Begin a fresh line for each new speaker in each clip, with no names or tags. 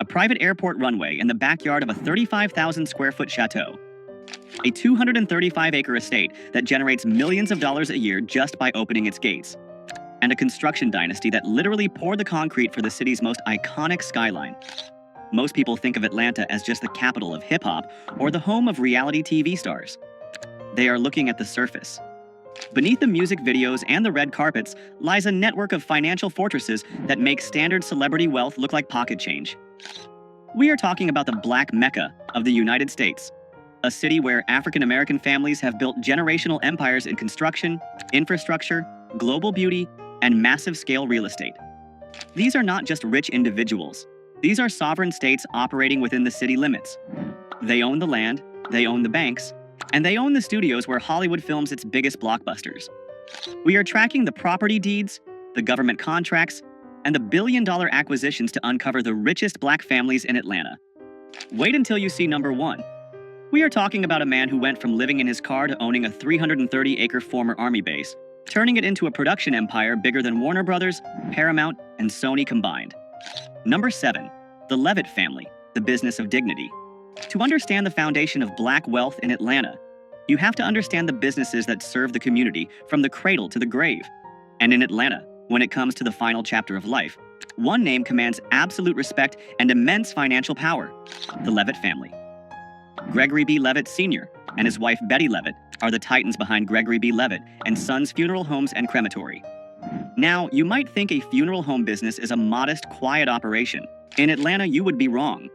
a private airport runway in the backyard of a 35,000 square foot chateau, a 235-acre estate that generates millions of dollars a year just by opening its gates, and a construction dynasty that literally poured the concrete for the city's most iconic skyline. Most people think of Atlanta as just the capital of hip-hop or the home of reality TV stars. They are looking at the surface. Beneath the music videos and the red carpets lies a network of financial fortresses that make standard celebrity wealth look like pocket change. We are talking about the Black Mecca of the United States, a city where African-American families have built generational empires in construction, infrastructure, global beauty, and massive-scale real estate. These are not just rich individuals. These are sovereign states operating within the city limits. They own the land, they own the banks, and they own the studios where Hollywood films its biggest blockbusters. We are tracking the property deeds, the government contracts, and the billion-dollar acquisitions to uncover the richest black families in Atlanta. Wait until you see number one. We are talking about a man who went from living in his car to owning a 330-acre former Army base, turning it into a production empire bigger than Warner Bros., Paramount, and Sony combined. Number 7. The Levett Family, the business of dignity. To understand the foundation of black wealth in Atlanta, you have to understand the businesses that serve the community from the cradle to the grave. And in Atlanta, when it comes to the final chapter of life, one name commands absolute respect and immense financial power: the Levett family. Gregory B. Levett Sr. and his wife Betty Levett are the titans behind Gregory B. Levett and Sons Funeral Homes and Crematory. Now, you might think a funeral home business is a modest, quiet operation. In Atlanta, you would be wrong.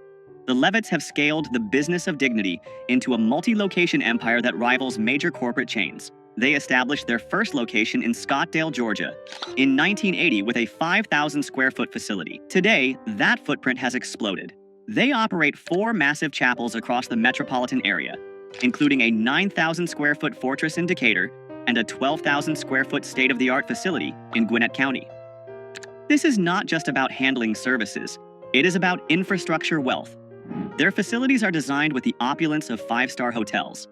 The Levetts have scaled the business of dignity into a multi-location empire that rivals major corporate chains. They established their first location in Scottsdale, Georgia, in 1980 with a 5,000 square foot facility. Today, that footprint has exploded. They operate 4 massive chapels across the metropolitan area, including a 9,000 square foot fortress in Decatur and a 12,000 square foot state-of-the-art facility in Gwinnett County. This is not just about handling services. It is about infrastructure wealth. Their facilities are designed with the opulence of 5-star hotels.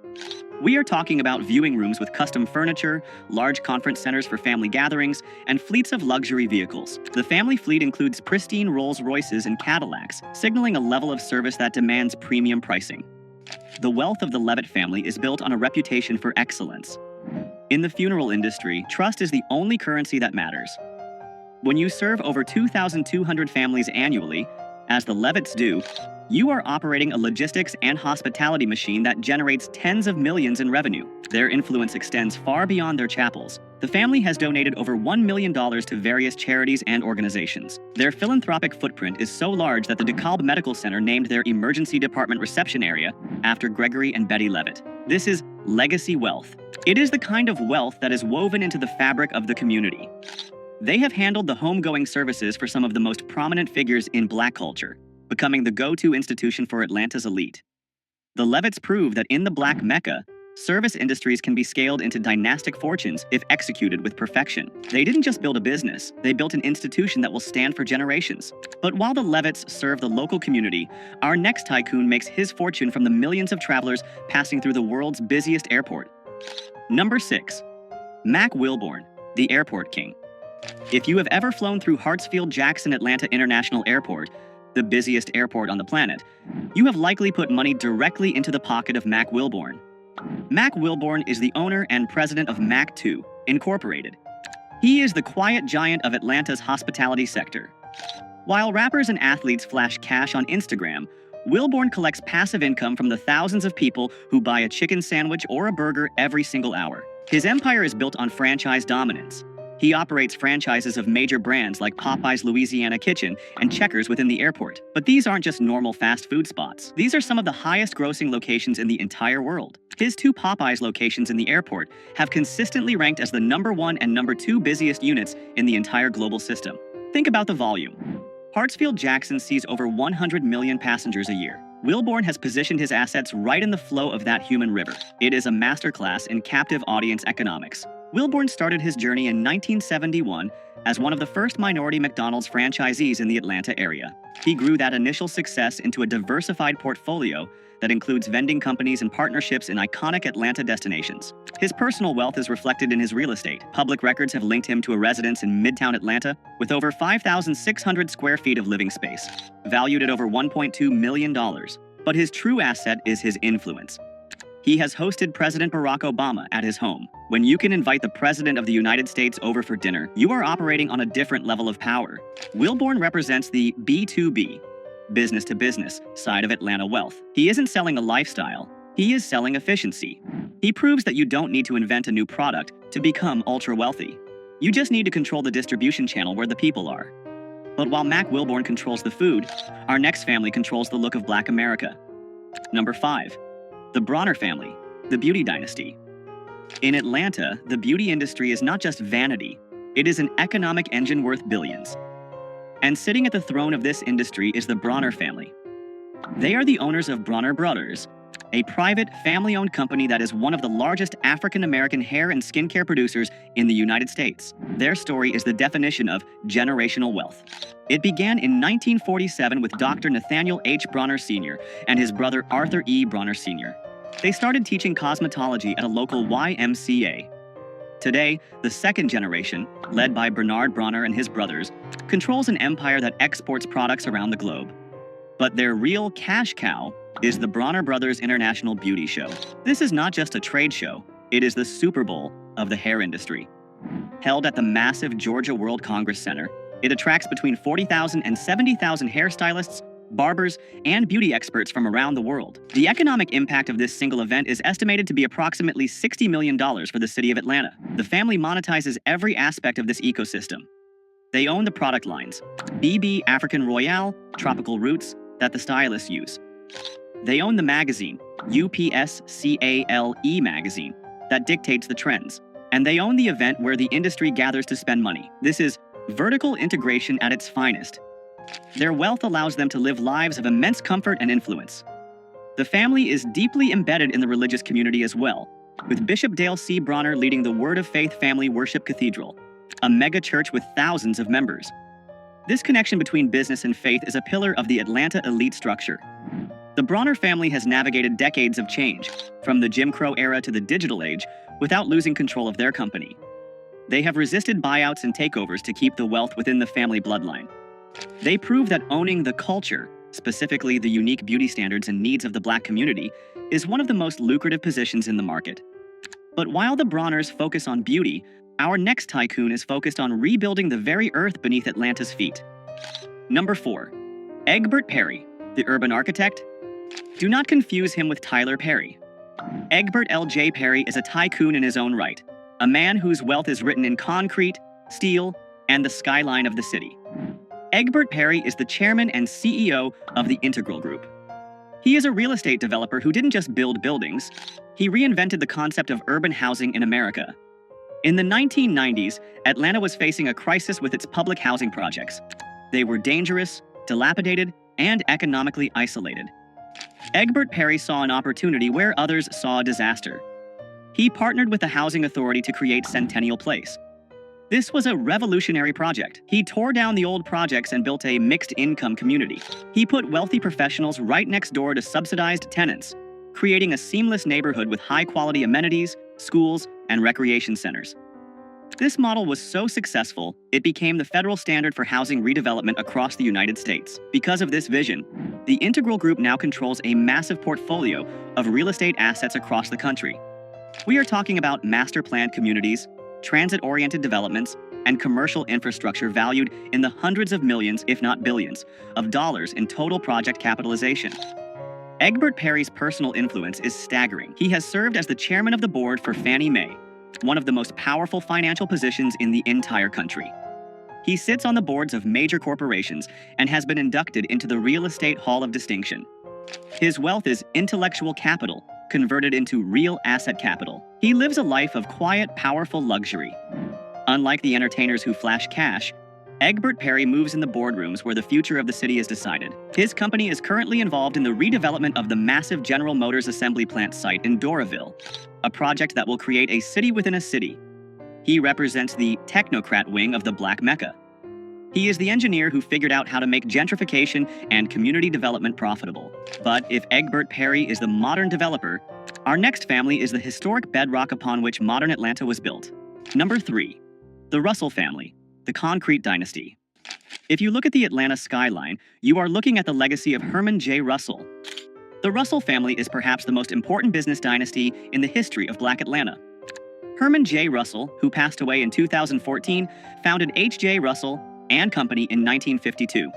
We are talking about viewing rooms with custom furniture, large conference centers for family gatherings, and fleets of luxury vehicles. The family fleet includes pristine Rolls-Royces and Cadillacs, signaling a level of service that demands premium pricing. The wealth of the Levett family is built on a reputation for excellence. In the funeral industry, trust is the only currency that matters. When you serve over 2,200 families annually, as the Levetts do, you are operating a logistics and hospitality machine that generates tens of millions in revenue. Their influence extends far beyond their chapels. The family has donated over $1 million to various charities and organizations. Their philanthropic footprint is so large that the DeKalb Medical Center named their emergency department reception area after Gregory and Betty Levett. This is legacy wealth. It is the kind of wealth that is woven into the fabric of the community. They have handled the homegoing services for some of the most prominent figures in black culture, becoming the go-to institution for Atlanta's elite. The Levetts prove that in the Black Mecca, service industries can be scaled into dynastic fortunes if executed with perfection. They didn't just build a business, they built an institution that will stand for generations. But while the Levetts serve the local community, our next tycoon makes his fortune from the millions of travelers passing through the world's busiest airport. Number 6. Mack Wilbourn, the airport king. If you have ever flown through Hartsfield-Jackson Atlanta International Airport, the busiest airport on the planet, you have likely put money directly into the pocket of Mack Wilbourn. Mack Wilbourn is the owner and president of Mack 2, Incorporated. He is the quiet giant of Atlanta's hospitality sector. While rappers and athletes flash cash on Instagram, Wilbourn collects passive income from the thousands of people who buy a chicken sandwich or a burger every single hour. His empire is built on franchise dominance. He operates franchises of major brands like Popeyes Louisiana Kitchen and Checkers within the airport. But these aren't just normal fast food spots. These are some of the highest grossing locations in the entire world. His 2 Popeyes locations in the airport have consistently ranked as the number 1 and number 2 busiest units in the entire global system. Think about the volume. Hartsfield-Jackson sees over 100 million passengers a year. Wilbourn has positioned his assets right in the flow of that human river. It is a masterclass in captive audience economics. Wilbourn started his journey in 1971 as one of the first minority McDonald's franchisees in the Atlanta area. He grew that initial success into a diversified portfolio that includes vending companies and partnerships in iconic Atlanta destinations. His personal wealth is reflected in his real estate. Public records have linked him to a residence in Midtown Atlanta with over 5,600 square feet of living space, valued at over $1.2 million. But his true asset is his influence. He has hosted President Barack Obama at his home. When you can invite the President of the United States over for dinner, you are operating on a different level of power. Wilbourn represents the B2B, business to business, side of Atlanta wealth. He isn't selling a lifestyle, he is selling efficiency. He proves that you don't need to invent a new product to become ultra wealthy. You just need to control the distribution channel where the people are. But while Mack Wilbourn controls the food, our next family controls the look of Black America. Number 5. The Bronner Family, the beauty dynasty. In Atlanta, the beauty industry is not just vanity, it is an economic engine worth billions. And sitting at the throne of this industry is the Bronner family. They are the owners of Bronner Bros, a private, family-owned company that is one of the largest African-American hair and skincare producers in the United States. Their story is the definition of generational wealth. It began in 1947 with Dr. Nathaniel H. Bronner Sr. and his brother Arthur E. Bronner Sr. They started teaching cosmetology at a local YMCA. Today, the second generation, led by Bernard Bronner and his brothers, controls an empire that exports products around the globe. But their real cash cow is the Bronner Brothers International Beauty Show. This is not just a trade show, it is the Super Bowl of the hair industry. Held at the massive Georgia World Congress Center, it attracts between 40,000 and 70,000 hairstylists, barbers, and beauty experts from around the world. The economic impact of this single event is estimated to be approximately $60 million for the city of Atlanta. The family monetizes every aspect of this ecosystem. They own the product lines, BB African Royale, Tropical Roots, that the stylists use. They own the magazine, UPSCALE magazine, that dictates the trends. And they own the event where the industry gathers to spend money. This is vertical integration at its finest. Their wealth allows them to live lives of immense comfort and influence. The family is deeply embedded in the religious community as well, with Bishop Dale C. Bronner leading the Word of Faith Family Worship Cathedral, a mega church with thousands of members. This connection between business and faith is a pillar of the Atlanta elite structure. The Bronner family has navigated decades of change, from the Jim Crow era to the digital age, without losing control of their company. They have resisted buyouts and takeovers to keep the wealth within the family bloodline. They prove that owning the culture, specifically the unique beauty standards and needs of the Black community, is one of the most lucrative positions in the market. But while the Bronners focus on beauty, our next tycoon is focused on rebuilding the very earth beneath Atlanta's feet. Number 4. Egbert Perry, the urban architect. Do not confuse him with Tyler Perry. Egbert L.J. Perry is a tycoon in his own right, a man whose wealth is written in concrete, steel, and the skyline of the city. Egbert Perry is the chairman and CEO of the Integral Group. He is a real estate developer who didn't just build buildings, he reinvented the concept of urban housing in America. In the 1990s, Atlanta was facing a crisis with its public housing projects. They were dangerous, dilapidated, and economically isolated. Egbert Perry saw an opportunity where others saw a disaster. He partnered with the Housing Authority to create Centennial Place. This was a revolutionary project. He tore down the old projects and built a mixed-income community. He put wealthy professionals right next door to subsidized tenants, creating a seamless neighborhood with high-quality amenities, schools, and recreation centers. This model was so successful, it became the federal standard for housing redevelopment across the United States. Because of this vision, the Integral Group now controls a massive portfolio of real estate assets across the country. We are talking about master-planned communities, transit-oriented developments, and commercial infrastructure valued in the hundreds of millions, if not billions, of dollars in total project capitalization. Egbert Perry's personal influence is staggering. He has served as the chairman of the board for Fannie Mae, one of the most powerful financial positions in the entire country. He sits on the boards of major corporations and has been inducted into the Real Estate Hall of Distinction. His wealth is intellectual capital, converted into real asset capital. He lives a life of quiet, powerful luxury. Unlike the entertainers who flash cash, Egbert Perry moves in the boardrooms where the future of the city is decided. His company is currently involved in the redevelopment of the massive General Motors assembly plant site in Doraville, a project that will create a city within a city. He represents the technocrat wing of the Black MECCA. He is the engineer who figured out how to make gentrification and community development profitable. But if Egbert Perry is the modern developer, our next family is the historic bedrock upon which modern Atlanta was built. Number 3. The Russell Family, the concrete dynasty. If you look at the Atlanta skyline, you are looking at the legacy of Herman J. Russell. The Russell family is perhaps the most important business dynasty in the history of Black Atlanta. Herman J. Russell, who passed away in 2014, founded H.J. Russell and Company in 1952.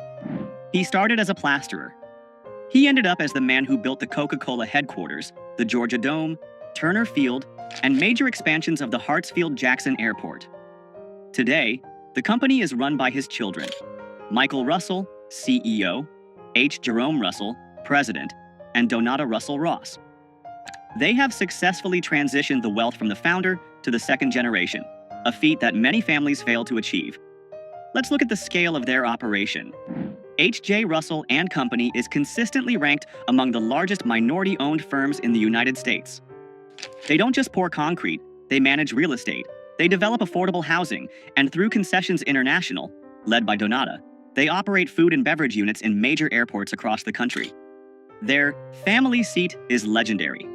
He started as a plasterer. He ended up as the man who built the Coca-Cola headquarters, the Georgia Dome, Turner Field, and major expansions of the Hartsfield-Jackson Airport. Today, the company is run by his children, Michael Russell, CEO, H. Jerome Russell, President, and Donata Russell Ross. They have successfully transitioned the wealth from the founder to the second generation, a feat that many families fail to achieve. Let's look at the scale of their operation. H.J. Russell and Company is consistently ranked among the largest minority-owned firms in the United States. They don't just pour concrete, they manage real estate, they develop affordable housing, and through Concessions International, led by Donata, they operate food and beverage units in major airports across the country. Their family seat is legendary.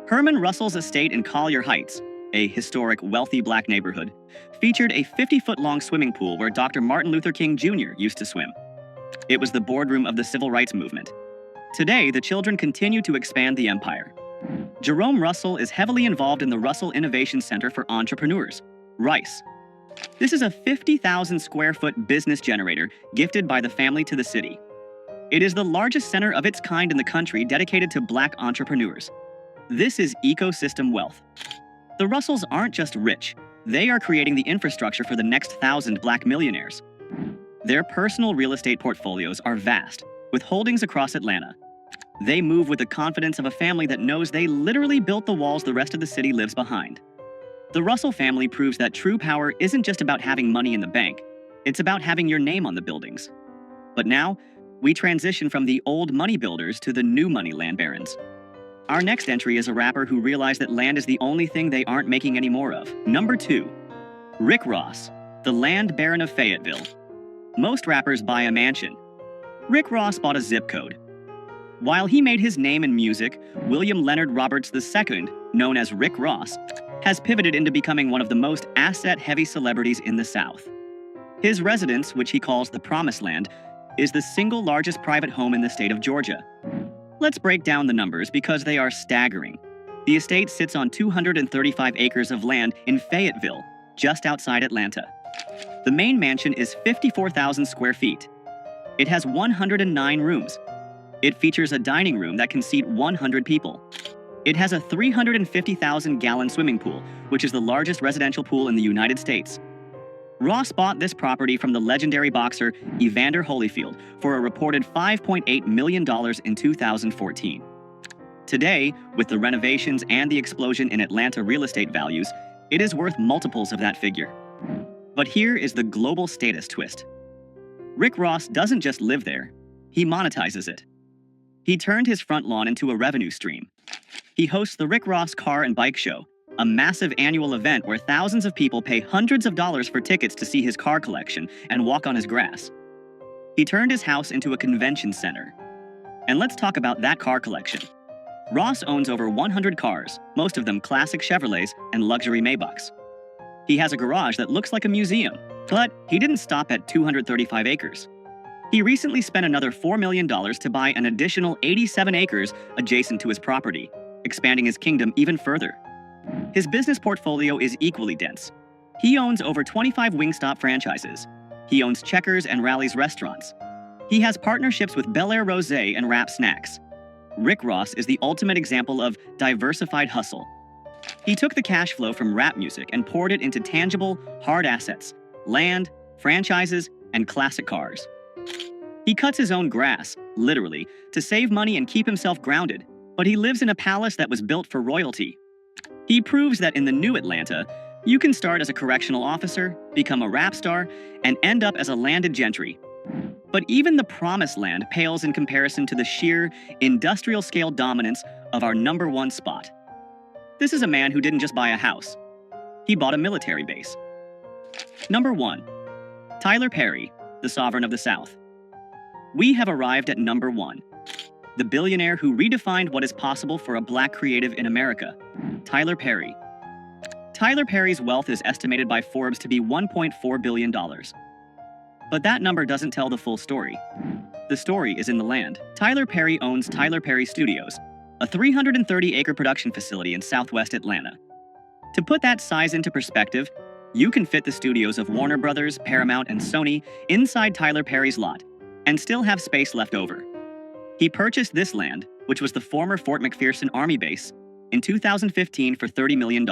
Herman Russell's estate in Collier Heights, a historic, wealthy Black neighborhood, featured a 50-foot-long swimming pool where Dr. Martin Luther King Jr. used to swim. It was the boardroom of the Civil Rights Movement. Today, the children continue to expand the empire. Jerome Russell is heavily involved in the Russell Innovation Center for Entrepreneurs, RICE. This is a 50,000-square-foot business generator gifted by the family to the city. It is the largest center of its kind in the country dedicated to Black entrepreneurs. This is ecosystem wealth. The Russells aren't just rich, they are creating the infrastructure for the next 1,000 Black millionaires. Their personal real estate portfolios are vast, with holdings across Atlanta. They move with the confidence of a family that knows they literally built the walls the rest of the city lives behind. The Russell family proves that true power isn't just about having money in the bank, it's about having your name on the buildings. But now, we transition from the old money builders to the new money land barons. Our next entry is a rapper who realized that land is the only thing they aren't making any more of. Number 2. Rick Ross, the land baron of Fayetteville. Most rappers buy a mansion. Rick Ross bought a zip code. While he made his name in music, William Leonard Roberts II, known as Rick Ross, has pivoted into becoming one of the most asset-heavy celebrities in the South. His residence, which he calls the Promised Land, is the single largest private home in the state of Georgia. Let's break down the numbers because they are staggering. The estate sits on 235 acres of land in Fayetteville, just outside Atlanta. The main mansion is 54,000 square feet. It has 109 rooms. It features a dining room that can seat 100 people. It has a 350,000-gallon swimming pool, which is the largest residential pool in the United States. Ross bought this property from the legendary boxer Evander Holyfield for a reported $5.8 million in 2014. Today, with the renovations and the explosion in Atlanta real estate values, it is worth multiples of that figure. But here is the global status twist. Rick Ross doesn't just live there, he monetizes it. He turned his front lawn into a revenue stream. He hosts the Rick Ross Car and Bike Show, a massive annual event where thousands of people pay hundreds of dollars for tickets to see his car collection and walk on his grass. He turned his house into a convention center. And let's talk about that car collection. Ross owns over 100 cars, most of them classic Chevrolets and luxury Maybachs. He has a garage that looks like a museum, but he didn't stop at 235 acres. He recently spent another $4 million to buy an additional 87 acres adjacent to his property, expanding his kingdom even further. His business portfolio is equally dense. He owns over 25 Wingstop franchises. He owns Checkers and Rally's restaurants. He has partnerships with Bel Air Rosé and Rap Snacks. Rick Ross is the ultimate example of diversified hustle. He took the cash flow from rap music and poured it into tangible, hard assets, land, franchises, and classic cars. He cuts his own grass, literally, to save money and keep himself grounded, but he lives in a palace that was built for royalty. He proves that in the new Atlanta, you can start as a correctional officer, become a rap star, and end up as a landed gentry. But even the promised land pales in comparison to the sheer, industrial-scale dominance of our #1 spot. This is a man who didn't just buy a house. He bought a military base. Number 1. Tyler Perry, the sovereign of the South. We have arrived at number 1. The billionaire who redefined what is possible for a black creative in America, Tyler Perry. Tyler Perry's wealth is estimated by Forbes to be $1.4 billion. But that number doesn't tell the full story. The story is in the land. Tyler Perry owns Tyler Perry Studios, a 330-acre production facility in southwest Atlanta. To put that size into perspective, you can fit the studios of Warner Bros., Paramount, and Sony inside Tyler Perry's lot and still have space left over. He purchased this land, which was the former Fort McPherson Army base, in 2015 for $30 million.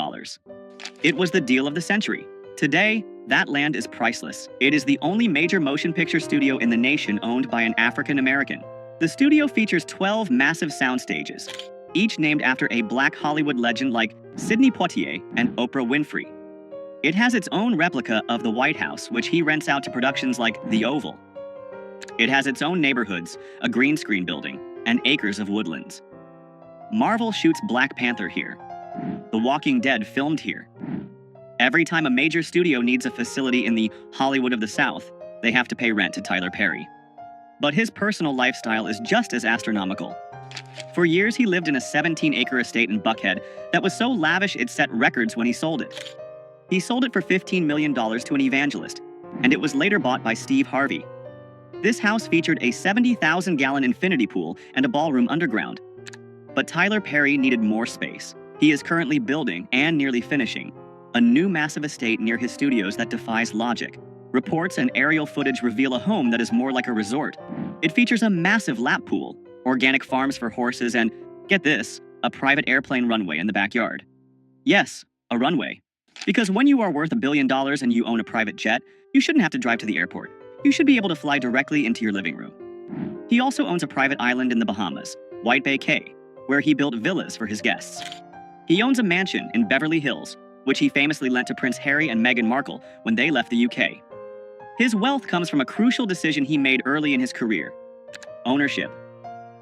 It was the deal of the century. Today, that land is priceless. It is the only major motion picture studio in the nation owned by an African American. The studio features 12 massive sound stages, each named after a black Hollywood legend like Sidney Poitier and Oprah Winfrey. It has its own replica of the White House, which he rents out to productions like The Oval. It has its own neighborhoods, a green screen building, and acres of woodlands. Marvel shoots Black Panther here. The Walking Dead filmed here. Every time a major studio needs a facility in the Hollywood of the South, they have to pay rent to Tyler Perry. But his personal lifestyle is just as astronomical. For years, he lived in a 17-acre estate in Buckhead that was so lavish it set records when he sold it. He sold it for $15 million to an evangelist, and it was later bought by Steve Harvey. This house featured a 70,000-gallon infinity pool and a ballroom underground. But Tyler Perry needed more space. He is currently building, and nearly finishing, a new massive estate near his studios that defies logic. Reports and aerial footage reveal a home that is more like a resort. It features a massive lap pool, organic farms for horses, and, get this, a private airplane runway in the backyard. Yes, a runway. Because when you are worth $1 billion and you own a private jet, you shouldn't have to drive to the airport. You should be able to fly directly into your living room. He also owns a private island in the Bahamas, White Bay Cay, where he built villas for his guests. He owns a mansion in Beverly Hills, which he famously lent to Prince Harry and Meghan Markle when they left the UK. His wealth comes from a crucial decision he made early in his career: ownership.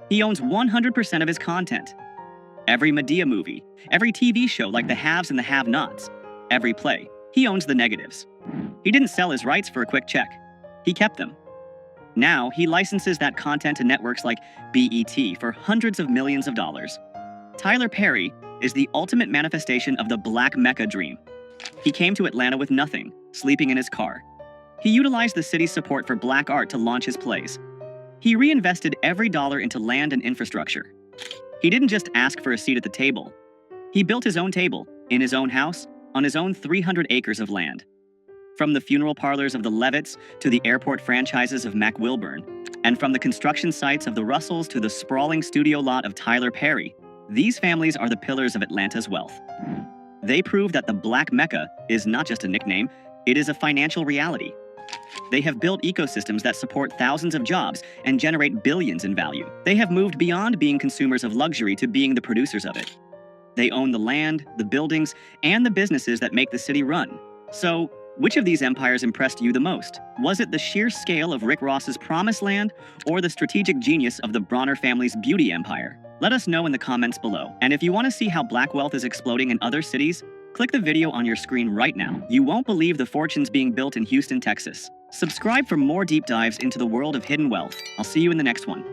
He owns 100% of his content. Every Madea movie, every TV show like The Haves and the Have-Nots, every play, he owns the negatives. He didn't sell his rights for a quick check. He kept them. Now, he licenses that content to networks like BET for hundreds of millions of dollars. Tyler Perry is the ultimate manifestation of the Black MECCA dream. He came to Atlanta with nothing, sleeping in his car. He utilized the city's support for black art to launch his plays. He reinvested every dollar into land and infrastructure. He didn't just ask for a seat at the table. He built his own table, in his own house, on his own 300 acres of land. From the funeral parlors of the Levetts to the airport franchises of Mack Wilbourn, and from the construction sites of the Russells to the sprawling studio lot of Tyler Perry, these families are the pillars of Atlanta's wealth. They prove that the Black MECCA is not just a nickname, it is a financial reality. They have built ecosystems that support thousands of jobs and generate billions in value. They have moved beyond being consumers of luxury to being the producers of it. They own the land, the buildings, and the businesses that make the city run. So, which of these empires impressed you the most? Was it the sheer scale of Rick Ross's Promised Land or the strategic genius of the Bronner family's beauty empire? Let us know in the comments below. And if you want to see how black wealth is exploding in other cities, click the video on your screen right now. You won't believe the fortunes being built in Houston, Texas. Subscribe for more deep dives into the world of hidden wealth. I'll see you in the next one.